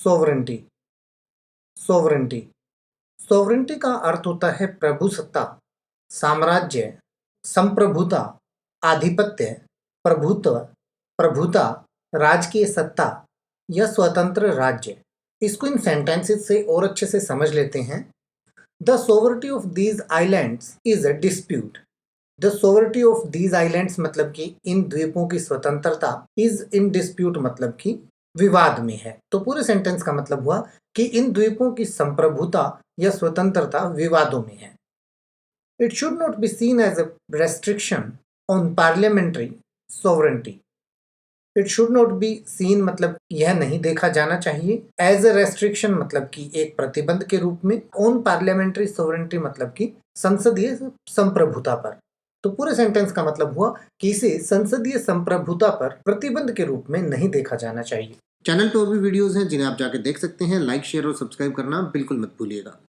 Sovereignty. Sovereignty sovereignty का अर्थ होता है प्रभुसत्ता, साम्राज्य, संप्रभुता, आधिपत्य, प्रभुत्व, प्रभुता, राजकीय सत्ता या स्वतंत्र राज्य। इसको इन सेंटेंसेस से और अच्छे से समझ लेते हैं। The sovereignty of these islands is a dispute. The sovereignty of these islands मतलब कि इन द्वीपों की स्वतंत्रता, इज इन डिस्प्यूट मतलब कि विवाद में है। तो पूरे सेंटेंस का मतलब हुआ कि इन द्वीपों की संप्रभुता या स्वतंत्रता विवादों में है। It should not be seen as a restriction on parliamentary sovereignty. It should not be seen मतलब यह नहीं देखा जाना चाहिए, एज अ रेस्ट्रिक्शन मतलब कि एक प्रतिबंध के रूप में, ऑन पार्लियामेंट्री सोवरेंटी मतलब कि संसदीय संप्रभुता पर। तो पूरे सेंटेंस का मतलब हुआ कि इसे संसदीय संप्रभुता पर प्रतिबंध के रूप में नहीं देखा जाना चाहिए। चैनल पर और भी वीडियोस हैं जिन्हें आप जाके देख सकते हैं। लाइक, शेयर और सब्सक्राइब करना बिल्कुल मत भूलिएगा।